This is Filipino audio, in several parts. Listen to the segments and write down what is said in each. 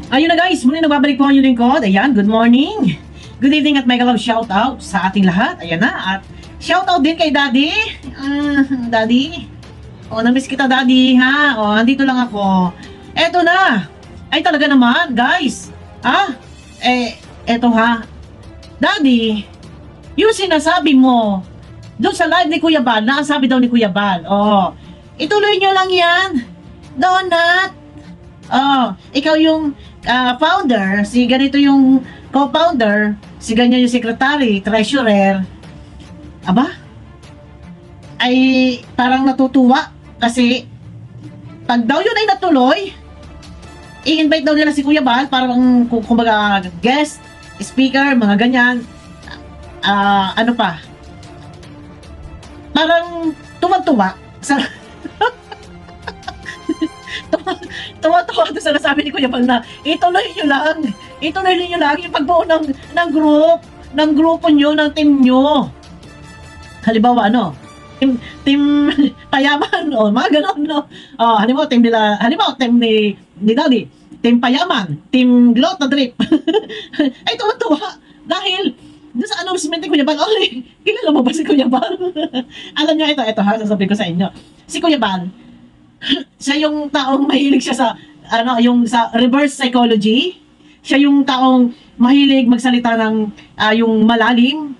Ayun na guys, muli nagbabalik po ang inyong lingkod. Ayan, good morning. Good evening at mega love shoutout sa ating lahat. Ayan na, at shoutout din kay Daddy. Daddy. Namiss kita Daddy, ha? Andito lang ako. Eto na. Ay talaga naman, guys. Eto ha. Daddy, yung sinasabi mo, doon sa live ni Kuya Bal, nakasabi daw ni Kuya Bal. Ituloy nyo lang yan. Donut. Ikaw yung founder, si ganito yung co-founder, si ganyan yung secretary, treasurer. Aba? Ay parang natutuwa kasi pag daw yun ay natuloy, i-invite daw nila si Kuya Bal parang kumbaga guest, speaker, mga ganyan. Ano pa? Parang tuwang-tuwa sa tuwa-tuwa doon sa nasabi ni Kuya Bal na ituloy nyo lang yung pagbuo ng grupo nyo, ng team nyo. Halimbawa, team Payaman, mga ganon, no? Halimbawa, team ni Daddy, team Payaman, team Glot na Drip. Ay, tuwa-tuwa dahil doon sa announcement ni Kuya Bal. Kilala mo ba si Kuya Bal? Alam niyo, ito ha, sasabihin ko sa inyo. Si Kuya Bal, siya yung taong mahilig siya sa yung sa reverse psychology. Siya yung taong mahilig magsalita ng yung malalim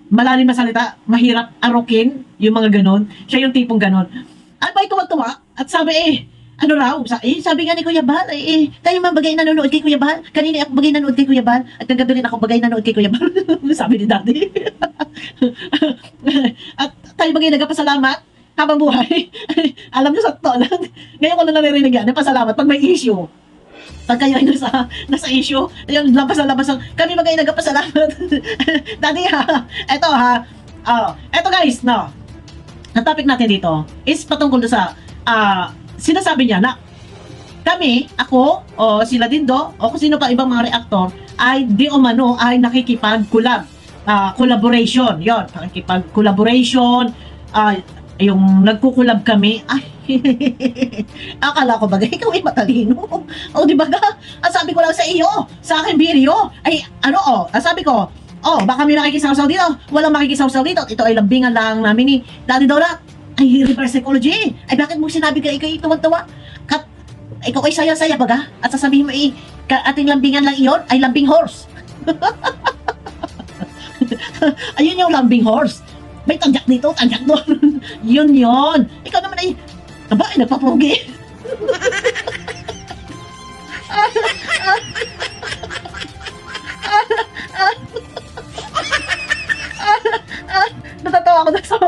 masalita, mahirap arukin, yung mga ganon. Siya yung tipong ganon. At may tuwa-tuwa at sabi sabi nga ni Kuya Bal, tayo man bagay nanonood kay Kuya Bal. Kanina ako bagay nanonood kay Kuya Bal at kagabi rin ako bagay nanonood kay Kuya Bal. Sabi ni Daddy. At tayo bagay nagpasalamat habang buhay. Alam niyo sa totoo lang, ngayon ko na naririnig yan, pasalamat pag may issue. Pag kayo ay nasa issue, ayun, labas lang, kami magay nagpasalamat. Daddy ha, eto guys, no, ang topic natin dito is patungkol sa, sinasabi niya na kami, ako, o sila Dindo, o kung sino pa ibang mga reactor, ay di umano ay collaboration, yon, collaboration, yung nagkukulab kami, akala ko bagay, ikaw ay matalino. Di ba ga? Ang sabi ko lang sa iyo, sa akin video, ay sabi ko, baka may makikisawsaw dito, walang makikisawsaw dito, ito ay lambingan lang namin ni Daddy Donut. Ay, reverse psychology. Ay, bakit mo sinabi ka, ikaw ay tuwan-tuwa? Ikaw ay saya-saya baga? At sasabihin mo, ating lambingan lang iyon, ay lambing horse. Ayun yung lambing horse. May tanjak dito, tanjak doon. Yun. Ikaw naman ay nagpapugi. Natatawa ako na sa...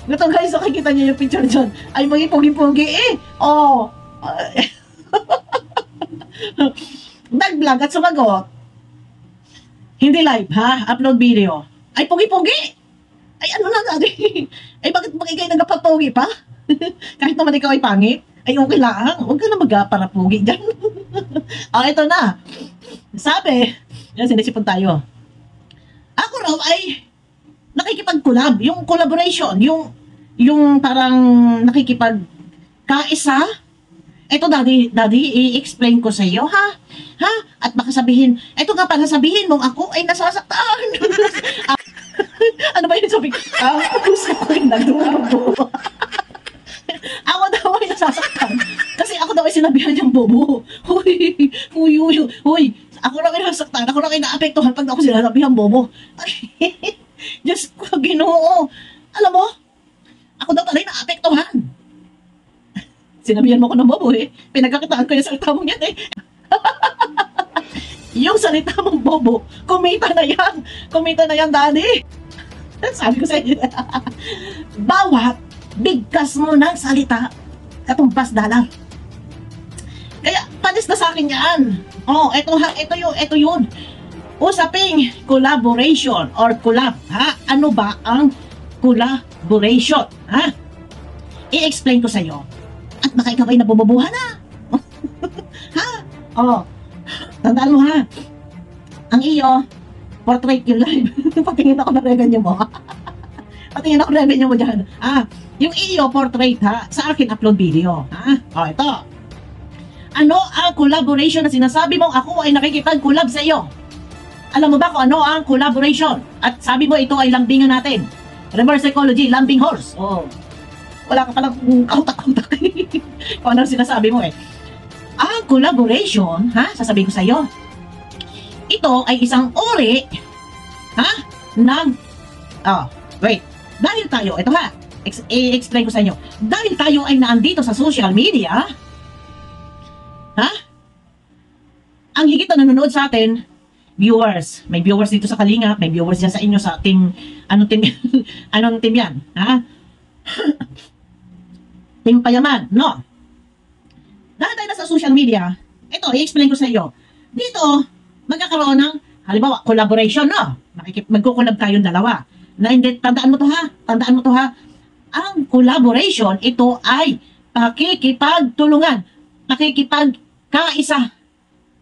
Ito guys, nakikita niyo yung picture dyan. Ay, mga pugi-pugi Nag-vlog at sumagot. Hindi live, ha? Upload video. Ay, pugi-pugi! Ay, ano lang Daddy? Ay, bakit ikaw nagpapugi pa? Kahit naman ikaw ay pangit? Ay, okay lang. Huwag ka na magparapugi dyan. Ito na. Sabi, sinisipon tayo. Ako raw ay nakikipag-collab. Yung collaboration, yung parang nakikipag-kaisa. Ito, Daddy, i-explain ko sa iyo, ha? At baka sabihin, ito nga para sabihin mong ako ay nasasaktan. Ano ba yun sabi? Gusto ko yung nagdumago. Ako daw ay nasasaktan. Kasi ako daw ay sinabihan niyang bobo. Huy. Ako lang ay nasasaktan. Ako lang ay naapektuhan pag ako sinasabihan bobo. Ay, Diyos ko, Ginoo. Alam mo, ako daw pala ay naapektuhan. Sinabihan mo ko ng bobo Pinagkakitaan ko yung salita mong yan Yung salita mong bobo, kumita na yan, Daddy. Sabi ko sa inyo, bawat bigkas mo ng salita, katumpas dalang. Kaya, panis na sa akin yan. Ito yun. Usaping collaboration or collab, ha? Ano ba ang collaboration, ha? I-explain ko sa iyo. At baka ikaw ay nabububuhan na. Ha? Tandaan mo ha. Ang iyo, portrait yung live. Patingin ako ng revenue mo. Patingin ako ng revenue mo dyan. Yung iyo portrait ha, sa akin upload video. Ito. Ano ang collaboration na sinasabi mong ako ay nakikipag-collab sa iyo? Alam mo ba kung ano ang collaboration? At sabi mo ito ay lambingan natin. Reverse psychology, lambing horse. Oh. Wala ka palang kautak-kautak. Kung ano sinasabi mo eh. Ang collaboration, sasabihin ko sa iyo, ito ay isang uri, ng, wait, dahil tayo, ito i-explain ko sa inyo, dahil tayo ay naandito sa social media, ang higit na nanonood sa atin, viewers, may viewers dito sa Kalingap, may viewers dyan sa inyo sa team, anong team yan, Team Payaman, no? Dahil tayo na sa social media, ito, i-explain ko sa iyo, dito, magkakaroon ng, halimbawa, collaboration, no? Magkukulab tayong dalawa. Na hindi, tandaan mo to ha, ang collaboration, ito ay pakikipagtulungan, pakikipagkaisa,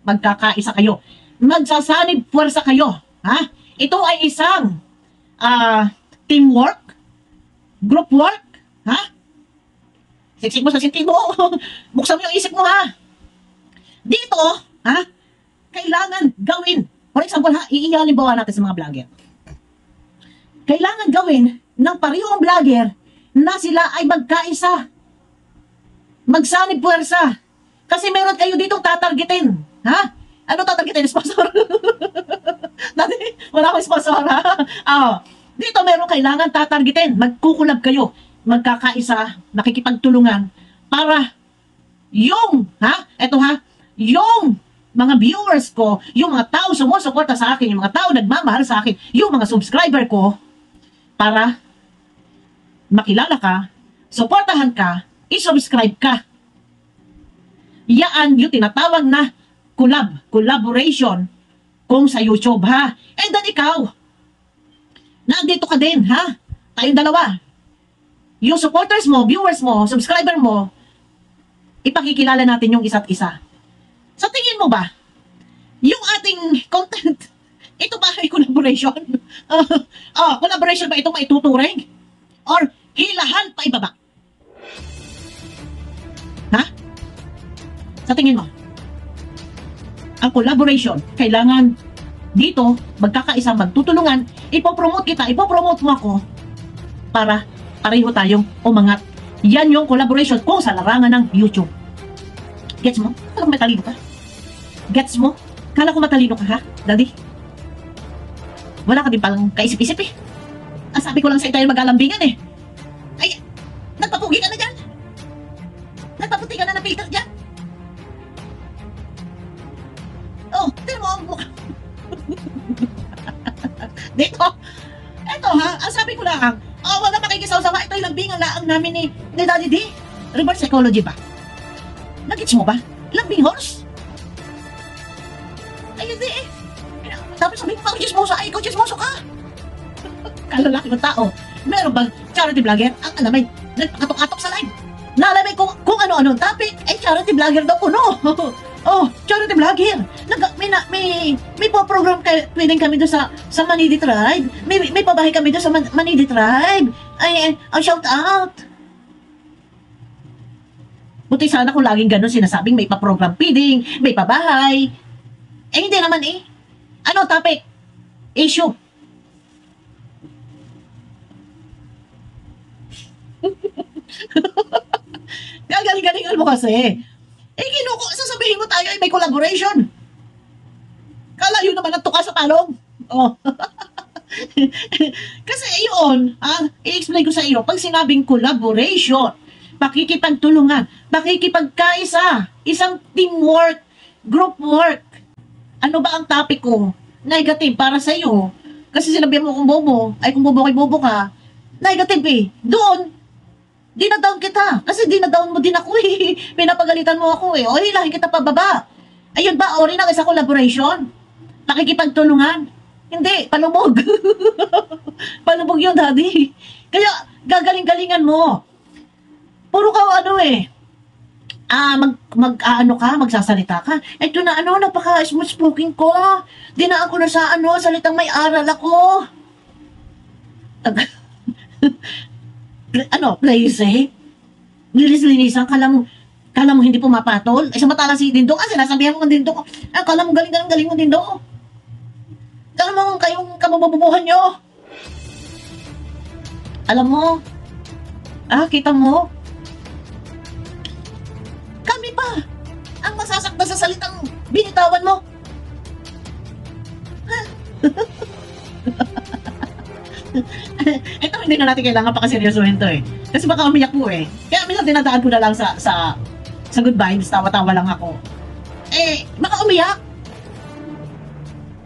magkakaisa kayo, magsasanib puwersa kayo, Ito ay isang, teamwork, group work, Siksik mo sa sinti mo. Buksan mo yung isip mo, Dito, kailangan gawin. For example, iihalimbawa natin sa mga vlogger. Kailangan gawin ng parehong vlogger na sila ay magkaisa. Magsanib puwersa. Kasi meron kayo ditong tatargetin. Ano tatargetin? Sponsor? Dati, wala akong sponsor, Dito meron kailangan tatargetin. Magkukulab kayo. Magkakaisa, nakikipagtulungan para yung, yung mga viewers ko, yung mga tao sumusuporta sa akin, yung mga tao nagmamahal sa akin, yung mga subscriber ko, para makilala ka, suportahan ka, i-subscribe ka. Yan yung tinatawag na collaboration kung sa YouTube, And then ikaw, nandito ka din, Tayong dalawa. Yung supporters mo, viewers mo, subscriber mo, ipakikilala natin yung isa't isa. Sa tingin mo ba, yung ating content, ito ba ay collaboration? Collaboration ba itong maituturing? Or hilahan pa ibaba? Sa tingin mo, ang collaboration, kailangan dito, magkakaisa, magtutulungan, ipopromote kita, ipopromote mo ako, para pareho tayong umangat. Yan yung collaboration kung sa larangan ng YouTube. Gets mo? Kala ko matalino ka? Gets mo? Kala ko matalino ka, Daddy? Wala ka din palang kaisip-isip Ang sabi ko lang sa tayo mag-alambingan Ay, nagpapugi ka na dyan? Nagpaputi ka na ng filter dyan? Tignan mo ang mukha. Dito, eto ang sabi ko lang, wala makikisaw-sawa, ito yung lambingan laang namin ni Daddy D. Reverse psychology ba? Nagits mo ba? Lambing horse? Ay, hindi Tapos sabi ko, chismoso, ikaw chismoso ka. Kalalaki ng tao. Meron bang charity vlogger? Ang alamay, nagpakatok-atok sa live. Naalamay kung ano-ano topic, charity vlogger daw kuno. Charity vlogger. May po-program pwedeng kami doon sa Manidi Tribe. May pabahay kami doon sa Manidi Tribe. Shout out. Buti sana kung laging ganun sinasabing may pa-program feeding, may pabahay. Hindi naman Ano topic? Issue. Galing-galingan mo kasi. Sasabihin mo tayo ay may collaboration. Kala yun naman ang tuka sa palong. Kasi yun, i-explain ko sa iyo, pag sinabing collaboration, pakikipagtulungan, pakikipagkaisa, isang teamwork, group work. Ano ba ang topic ko? Negative para sa iyo. Kasi sinabi mo kung bobo, kung bobo ka, negative Doon, dinadown kita. Kasi dinadown mo din ako Pinapagalitan mo ako hilahin kita pababa. Ayun ba, rin ang isang collaboration? Pakikipagtulungan? Hindi, palubog. Palubog yun, Daddy. Kaya, gagaling-galingan mo. Puro ka magsasalita ka. Ito na napaka-smooth spoken ko. Dinaan ko na sa salitang may aral ako. Play safe? Linis-linisan, Kala mo hindi pumapatol? Ay, samantala si Dindo, sinasabihan mo ng Dindo ko, kala mo galing mo Dindo. Kala mo kayong kabababuhan nyo. Alam mo, kita mo, kami pa ang masasakta sa salitang binitawan mo. Ito hindi na natin kailangan pa kasi seryosohin to eh. Kasi baka umiyak po eh. Kaya minsan dinadaan ko na lang sa good vibes, tawa-tawa lang ako. Baka umiyak.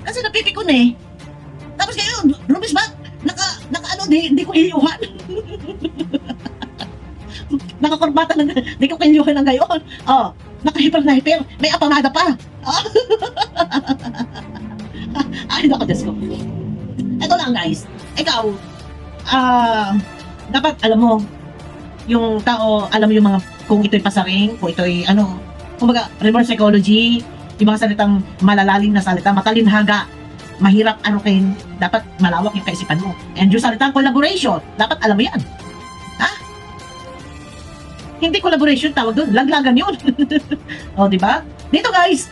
Kasi napipikon eh. Tapos kayo, Rubis ba? Di ko hiyuhan. Nakakurbata lang, di ko kinyuhan ng gayon. Nakahiper na hiper. May apamada pa. Ay, naku, Diyos ko. Ito lang, guys. Ikaw, dapat, alam mo, yung tao, alam mo yung mga, kung ito'y pasaring, kung ito'y, kumbaga, reverse psychology, yung mga salitang malalalim na salita, matalinhaga, mahirap anukin, dapat malawak yung kaisipan mo. And yung salitang collaboration, dapat alam mo yan. Hindi collaboration, tawag doon, laglagan yun. Di ba? Dito guys,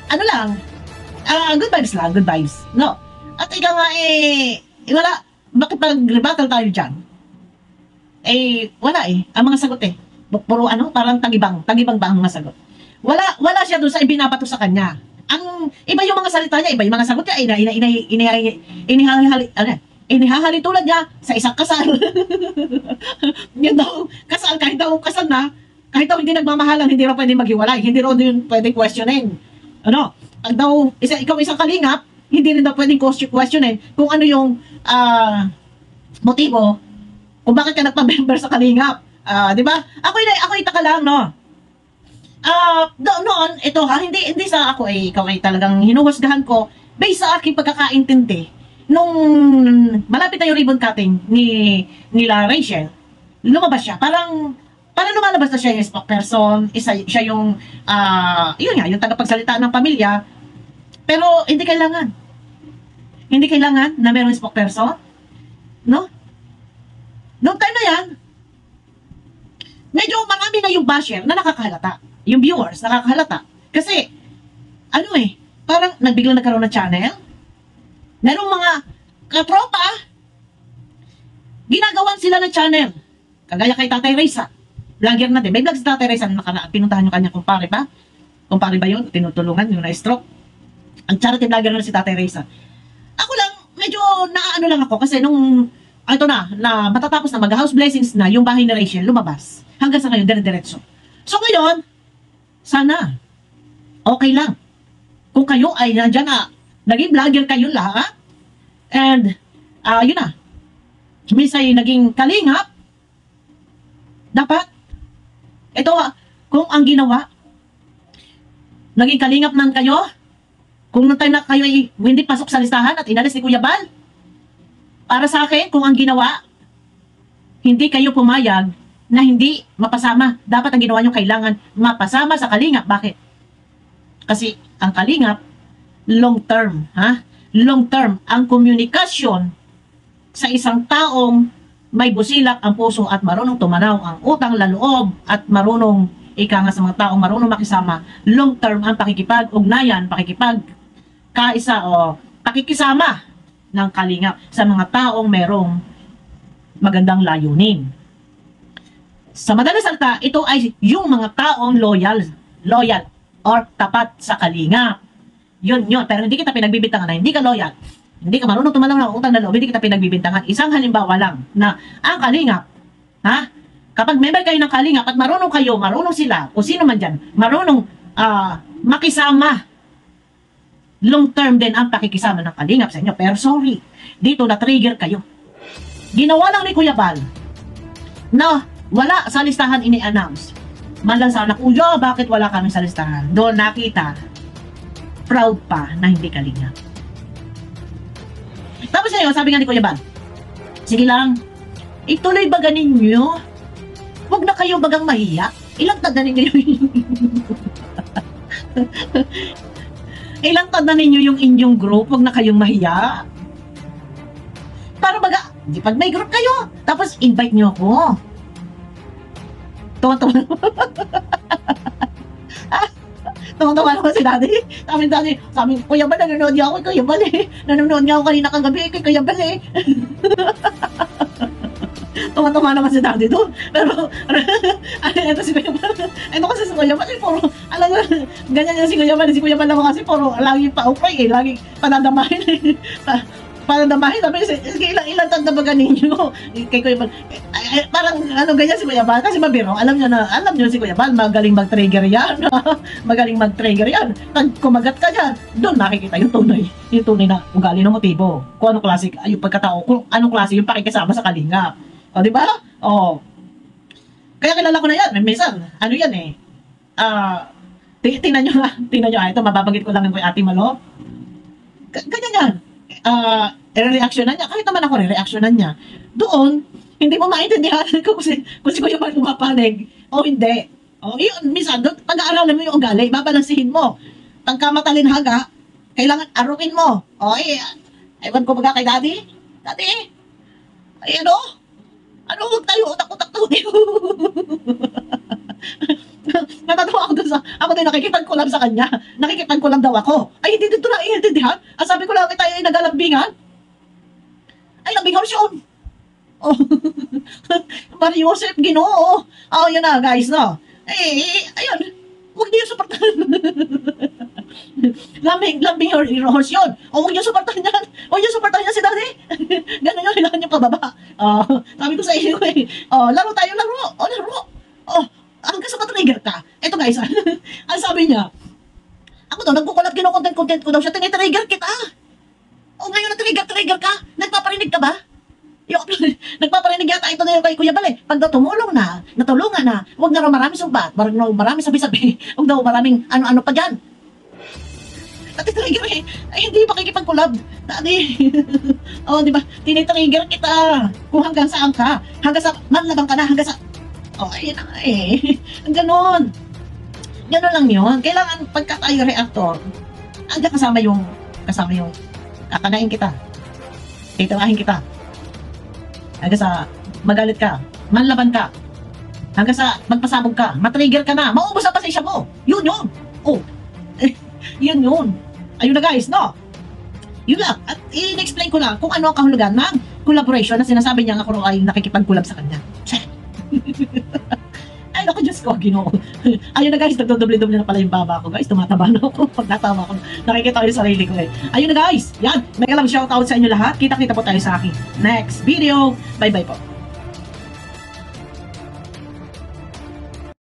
good vibes lang, good vibes. No? At ikaw nga wala, makipag-rebuttal tayo dyan. Wala ang mga sagot puro parang tagibang ba ang mga sagot. Wala siya doon sa ibinabato sa kanya. Ang iba yung mga salita niya, iba yung mga sagot niya, inihahali tulad niya sa isang kasal. Yan daw, kasal, kahit daw kasal na, kahit daw hindi nagmamahalan, hindi raw pwedeng maghiwalay, hindi raw din pwedeng questionin. Pag daw, ikaw isang kalingap, hindi rin daw pwedeng questionin kung ano yung motibo kung bakit ka nagpa-member sa kalingap. Di ba? Ako itaka lang, no? Noon, ito hindi sa ako ikaw talagang hinuhusgahan ko based sa aking pagkakaintindi. Nung malapit na yung ribbon cutting nila Rachel, lumabas siya. Parang lumalabas na siya yung spokesperson, siya yung, yun nga, yung tagapagsalita ng pamilya. Pero hindi kailangan. Hindi kailangan na mayroong spokesperson. No? Noong time na yan, medyo marami na yung basher na nakakahalata. Yung viewers, nakakahalata. Kasi, parang nagbiglang nagkaroon ng channel. Merong mga katropa, ginagawan sila ng channel. Kagaya kay Tatay Reza. Vlogger natin. May vlog si Tatay Reza na pinuntahan yung kanya kumpare ba? Kumpare ba yun? Tinutulungan yung na-stroke. Ang charity vlogger na si Tatay Reza. Ako lang, medyo naaano lang ako kasi nung, na matatapos na mag-house blessings na yung bahay ni Rachel, lumabas. Hanggang sa ngayon, dire-diretso. So ngayon, sana, okay lang. Kung kayo ay nandiyan na, naging vlogger kayo lahat, and, yun na, misay naging kalingap, dapat, ito, kung ang ginawa, naging kalingap man kayo, kung nung time na kayo ay hindi pasok sa listahan at inalis ni Kuya Bal, para sa akin, kung ang ginawa, hindi kayo pumayag, na hindi mapasama. Dapat ang ginawa nyo kailangan mapasama sa kalingap. Bakit? Kasi ang kalingap, long term. Long term. Ang komunikasyon sa isang taong may busilak ang puso at marunong tumanaw ang utang laloob at marunong ika nga sa mga taong marunong makisama. Long term ang pakikipag-ugnayan, pakikipag-kaisa o pakikisama ng kalingap sa mga taong merong magandang layunin. Sa madalas salita, ito ay yung mga taong loyal or tapat sa kalingap. Yun. Pero hindi kita pinagbibintangan na hindi ka loyal. Hindi ka marunong tumanaw ng utang na loob, hindi kita pinagbibintangan. Isang halimbawa lang na ang kalingap, kapag member kayo ng kalingap at marunong sila, o sino man dyan, marunong makisama, long term din ang pakikisama ng kalingap sa inyo. Pero sorry, dito na-trigger kayo. Ginawa lang ni Kuya Bal na wala sa listahan ini-announce. Malang sana, Kuya, bakit wala kami sa listahan? Doon nakita, proud pa na hindi kalingap. Tapos ngayon, sabi nga ni Kuya Bal, sige lang, ituloy baga ninyo. Huwag na kayo bagang mahiya. Ilang tanda ninyo yung ilang tanda ninyo yung inyong group, huwag na kayong mahiya. Para baga, di pag may group kayo, tapos invite nyo ako. Tuwa-tuwa. Tawang-tawa naman si Daddy. Sabi, Kuya Bal, nanonood niya ako kay Kuya Bal eh. Nanonood niya ako kanina kagabi kay Kuya Bal eh. Tuma-tuma naman si Daddy doon. Pero, ito si Kuya Bal. Ito kasi si Kuya Bal eh, puro, alam mo, ganyan yan si Kuya Bal. Si Kuya Bal naman kasi puro, lagi pa-upay eh, lagi panadamahin eh. Panadamahin, sabi niya, ilang tanda ba ninyo? Kay Kuya Bal, parang, ganyan si Kuya Bal, kasi mabiro, alam niyo si Kuya Bal, magaling mag-trigger yan. Magaling mag-trigger yan. Pag kumagat ka dyan, doon makikita yung tunay na ugali ng motibo. Kung anong klase, yung pagkatao, kung anong klase yung pakikisama sa kalinga. O, di ba? O. Kaya kilala ko na yan. Minsan, yan eh. Tingnan nyo nga. Ito, mababanggit ko lang yung kay Ate Malo. Ganyan yan. Re-reactionan niya. Kahit naman ako re-reactionan niya. Doon, hindi mo maintindihan kung si Kuya Bal pumapanig o hindi. O, yun, minsan, pag-aaralan mo yung ugali, babalansihin mo. Pagka matalinhaga, kailangan aruin mo. O, ewan ko baga kay Daddy. Daddy, huwag tayo, utak-utak to. Natatawa ako doon ako din nakikipagkulam sa kanya. Nakikipagkulam daw ako. Ay, hindi dito na iintindihan. Sabi ko lang, tayo ay nagalambingan. Ay, lambingan siya. Oh. Mario Joseph, Ginoo. Yun na, guys, no. Ayun. Huwag niyo suportahan. Lambing horse yun. Huwag niyo suportahan yan. Huwag niyo suportahan yan si Daddy. Ganun yung kailangan niyo pababa. Sabi ko sa inyo eh. Laro tayo, laro. Laro. Hanggang sa matrigger ka. Ito guys, ang sabi niya, ako daw, nagkukulat, kinukontent ko daw siya, tinitrigger kita. Ngayon na-trigger ka? Nagpaparinig ka ba? Nagpaparinig yata ito na yung kay Kuya Bal eh. Pag daw tumulong na, natulungan na, huwag na raw marami sumbat, marami sabi-sabi, huwag daw maraming ano-ano pa dyan. Natitrigger eh. Ay, hindi pakikipag-collab. Daddy. Di ba? Tinitrigger kita. Kung hanggang saan ka. Hanggang sa, manlabang ka na, hanggang sa, ayun na eh. Ganon. Ganon lang yun. Kailangan pagka tayo reactor, andyan kasama yung kakanain kita. Titirahin kita. Hanggang sa magalit ka, manlaban ka. Hanggang sa magpasabog ka, matrigger ka na, maubos ang pasensya mo. Yun. Yun. Ayun na guys, no? Yun lang. At in-explain ko lang kung ano ang kahulugan ng collaboration na sinasabi niya ako ay nakikipag-collab sa kanya. Ay, naku, Diyos ko, Ginoo. Ayun na guys, nagdodoble-doble na pala yung baba ko guys. Tumataba na ako. Pag natama ko, nakikita ko yung sarili ko eh. Ayun na guys, yan. May alam shoutout sa inyo lahat. Kita-kita po tayo sa akin next video. Bye-bye po.